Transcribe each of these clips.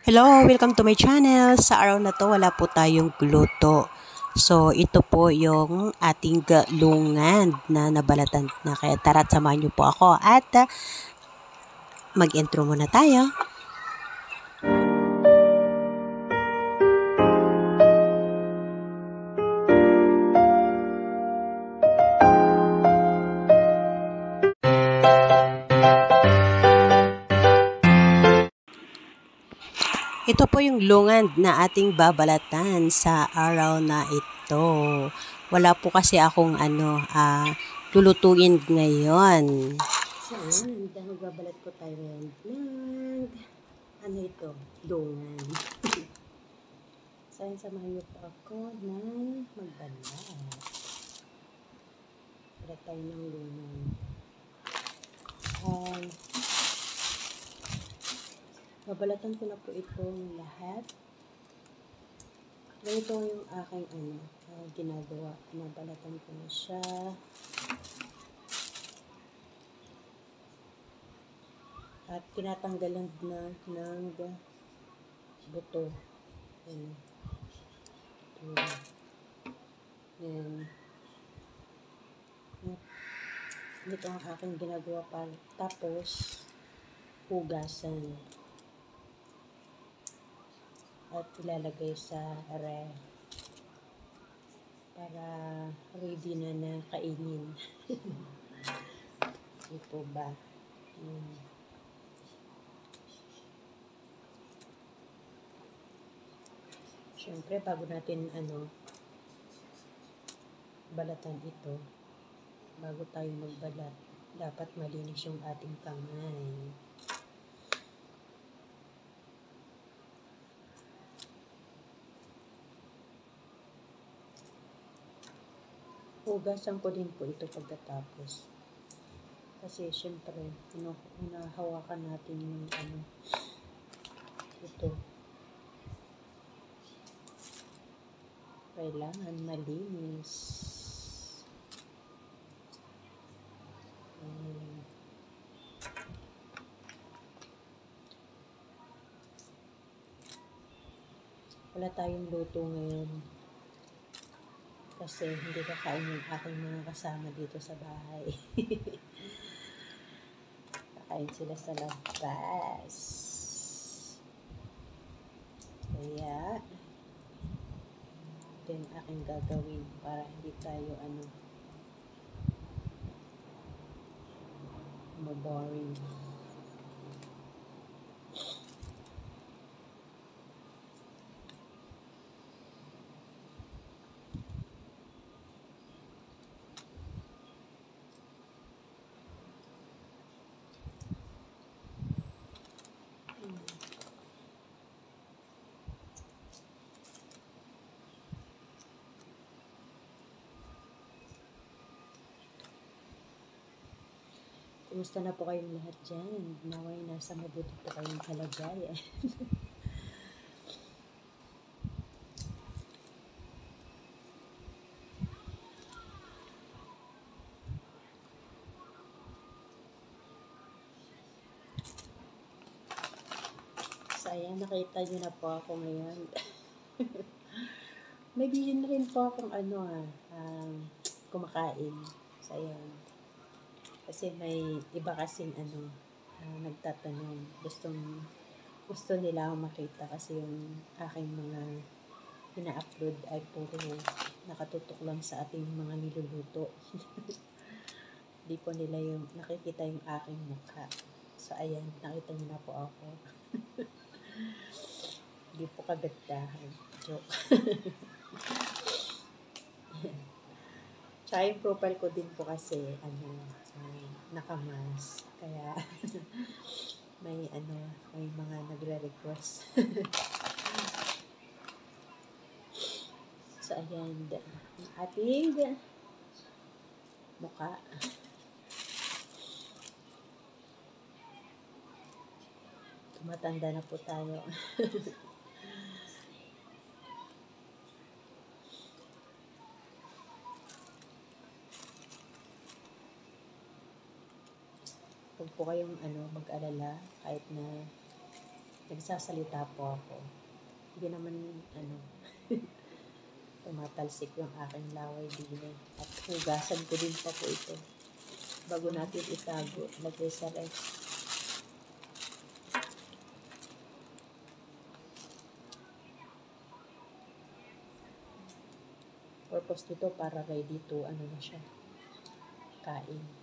Hello, welcome to my channel. Sa araw na to, wala po tayong gluto. So, ito po yung ating lungan na nabalatan na. Kaya tara't samahan niyo po ako at mag-intro muna tayo. Ito po yung lungan na ating babalatan sa araw na ito. Wala po kasi akong lulutuin ngayon. So, dahil magbabalat po tayo ngayon ng lungan. So, samahan niyo po ako ng magbalat. Balat tayo ng lungan. Babalatan ko na po itong lahat. Ganito yung aking ginagawa. Nabalatan ko na siya. At tinatanggalan na ng buto. Ayan. Ayan. Ito ang aking ginagawa pa. Tapos, hugasan. At ilalagay sa ref para ready na kainin. Ito ba? Siyempre, bago natin balatan ito, bago tayo magbalat, dapat malinis yung ating kamay. Hugasan ko din po ito pagkatapos. Kasi syempre, hawakan natin yung ito. Kailangan malinis. Wala tayong luto ngayon. Kasi hindi kakain yung aking mga kasama dito sa bahay. Kakain sila sa labas. Kaya, ito yung aking gagawin para hindi tayo maboring. Kumusta na po kayong lahat dyan? Naway nasa mabuti po kayong kalagayan. So, ayan, nakita nyo na po ako ngayon. May video na rin po akong kumakain. So, ayan. Kasi may iba kasing nagtatanong. Gusto nila akong makita kasi yung aking mga ina-upload ay puro nakatutok lang sa ating mga niluluto. Hindi po nila yung nakikita yung aking mukha. So, ayan, nakita niyo na po ako. Hindi po kagandahan. Joke. Tsaka yung profile ko din po kasi, nakamas. Kaya, may mga nagre-request. So, ayan, ang ating mukha. Tumatanda na po tayo. Huwag po kayong mag-alala kahit na nagsasalita po ako. Hindi naman, tumatalsik yung aking laway din eh. At hugasan ko din pa po ito. Bago natin itago, lagay sa ref. Purpose nito para ready to, na siya, kain.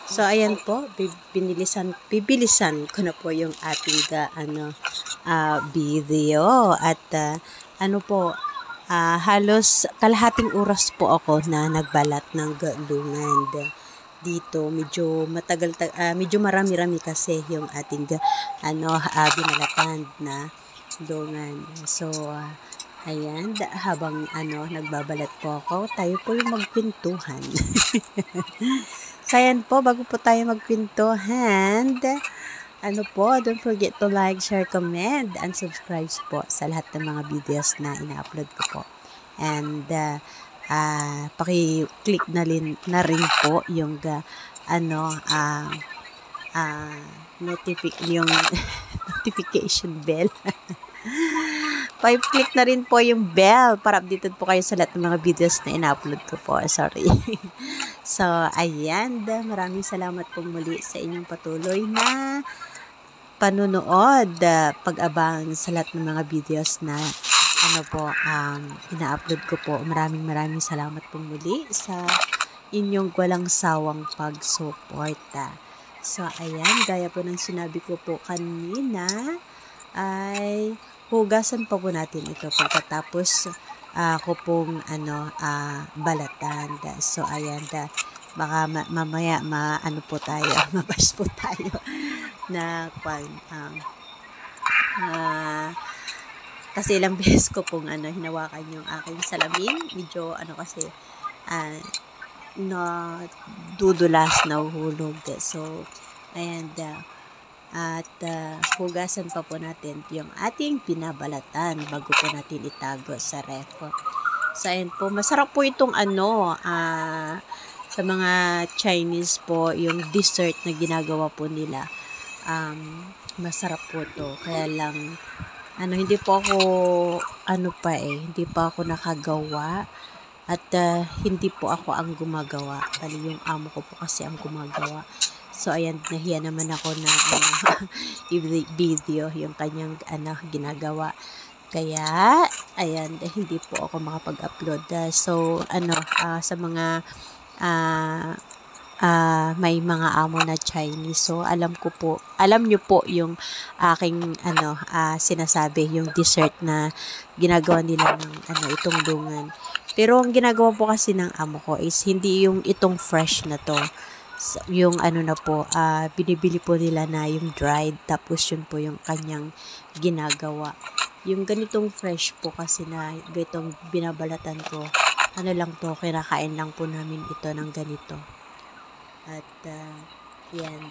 So, ayan po, bibilisan ko na po yung ating video. At halos kalahating oras po ako na nagbalat ng lungan dito. Medyo medyo marami-rami kasi yung ating binalatan na lungan. So, ayan, habang nagbabalat po ako, tayo po yung magpintuhan. So, ayan po, bago po tayo magpintuhan, don't forget to like, share, comment, and subscribe po sa lahat ng mga videos na ina-upload ko po. And, paki-click na rin po yung, yung notification bell. Pa-click na rin po yung bell para updated po kayo sa lahat ng mga videos na ina-upload ko po. Sorry. So, ayan. Maraming salamat po muli sa inyong patuloy na panonood, pag-abang sa lahat ng mga videos na ina-upload ko po. Maraming salamat po muli sa inyong walang sawang pag-suporta. So, ayan. Gaya po ng sinabi ko po kanina, ay hugasan pa po natin ito pagkatapos ako pong balatan. So, ayan, baka mamaya po tayo, mabash po tayo na kasi ilang beses ko pong hinawakan yung aking salamin. Medyo kasi dudulas, nahuhulog. So, ayan, at hugasan pa po natin yung ating pinabalatan bago po natin itago sa ref. So, ayan po. Masarap po itong sa mga Chinese po, yung dessert na ginagawa po nila. Masarap po to. Kaya lang, hindi po ako, hindi pa ako nakagawa. At hindi po ako ang gumagawa. Bali, yung amo ko po kasi ang gumagawa. So, ayan, nahiya naman ako na video yung kanyang ginagawa. Kaya, ayan, hindi po ako makapag-upload. So, sa mga may mga amo na Chinese. So, alam nyo po yung aking sinasabi, yung dessert na ginagawa nila ng itong lungan. Pero ang ginagawa po kasi ng amo ko is hindi yung itong fresh na to. Yung binibili po nila na yung dried, tapos yun po yung kanyang ginagawa. Yung ganitong fresh po kasi na ganitong binabalatan ko, lang to, kinakain lang po namin ito ng ganito. At yan,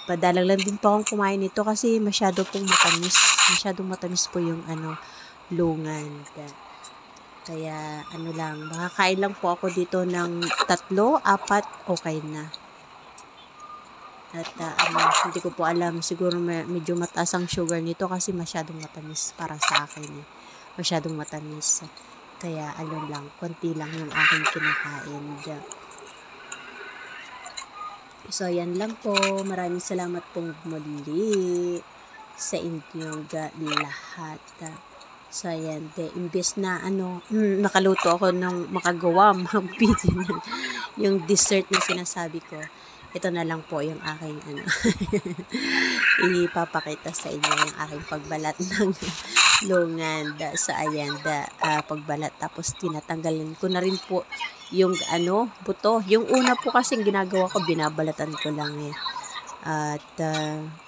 padalang lang din po akong kumain nito kasi masyadong matamis po yung lungan. Kaya makakain lang po ako dito ng 3, 4, okay na. At hindi ko po alam, siguro medyo mataas ang sugar nito kasi masyadong matamis para sa akin. Masyadong matamis. Kaya lang, konti lang yung aking kinakain. So, ayan lang po. Maraming salamat pong muli sa inyong lahat. So, ayan. Imbes na makaluto ako ng makagawa mga video yung dessert na sinasabi ko. Ito na lang po yung aking ipapakita sa inyo yung aking pagbalat ng lungan. So, ayan, pagbalat. Tapos, tinatanggalin ko na rin po yung buto. Yung una po kasi ginagawa ko, binabalatan ko lang At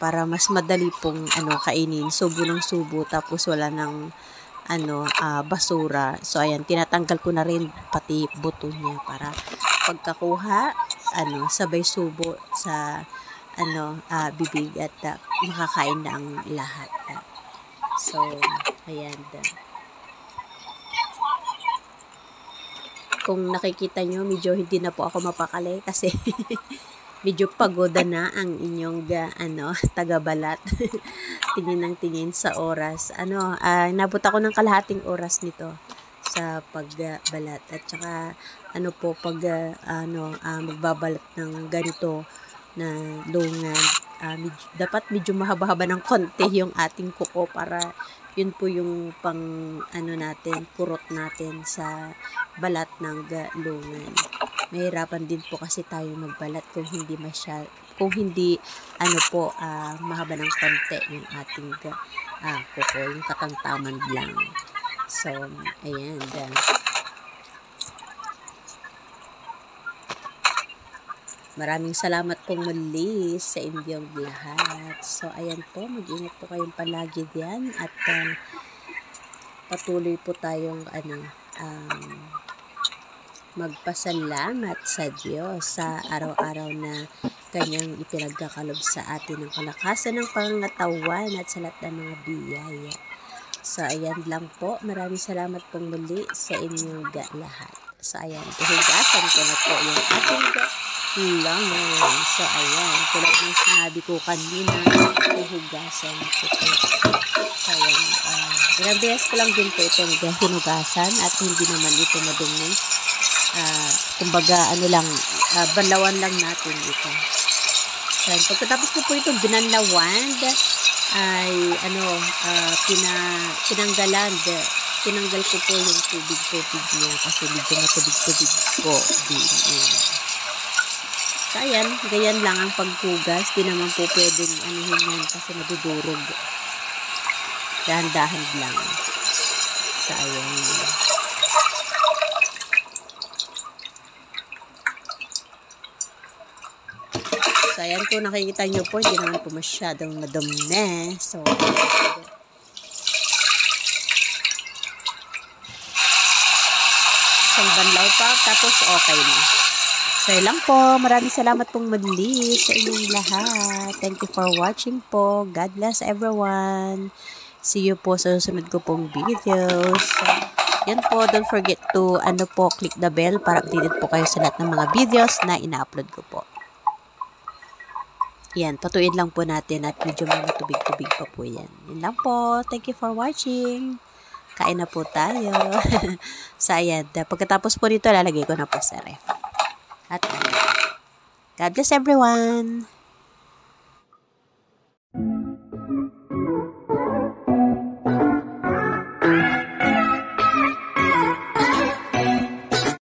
para mas madali pong kainin, subo ng subo tapos wala ng basura. So ayan, tinatanggal ko na rin pati buto niya para pagkakuha sabay subo sa bibig at makakain na ang lahat. So ayan. Kung nakikita nyo, medyo hindi na po ako mapakali kasi medyo pagoda na ang inyong tagabalat. Tingin ng tingin sa oras. Nabot ako ng kalahating oras nito sa pagbalat. At saka pag magbabalat ng ganito na lungan, dapat medyo mahaba-haba ng konti yung ating kuko para yun po yung pang natin, kurot natin sa balat ng lungan. Mahirapan din po kasi tayo magbalat kung hindi mahaba ng konti yung ating kuko, yung katamtaman lang. So, ayan. Maraming salamat pong muli sa inyong lahat. So, ayan po, mag-ingat po kayong palagi diyan at patuloy po tayong magpasalamat sa Diyos sa araw-araw na Kanyang ipinagkakalob sa atin ng kalakasan ng pangangatawan at sa lahat ng mga biyaya. So, ayan lang po. Maraming salamat pong muli sa inyong lahat. So, ayan, hugasan ko na po yung ating langon. So, ayan, tulad ng sinabi ko kanina, hugasan ko po. So, ayan, ilang beses ko lang din po itong hinugasan at hindi naman ito madumi. Kumbaga, banlawan lang natin ito. So, pagkatapos ko po itong binanlawan, ay, tinanggal ko po yung tubig niya kasi medyo matubig-tubig po din. So, ayan, ganyan lang ang paghugas. Di naman po pwedeng yan kasi madudurog. Dahan-dahan lang. So, ayan. So, ayan po, nakikita nyo po, hindi naman po masyadong madumi. So, isang banlaw pa, tapos okay na. So, yun lang po. Maraming salamat pong muli sa inyong lahat. Thank you for watching po. God bless everyone. See you po sa susunod ko pong videos. So, yan po, don't forget to click the bell para updated po kayo sa lahat ng mga videos na ina-upload ko po. Yan, patuloy lang po natin at medyo mga tubig-tubig pa po yan. Yan lang po. Thank you for watching. Kain na po tayo. So, ayan. Pagkatapos po nito, lalagay ko na po sa ref. At God bless everyone.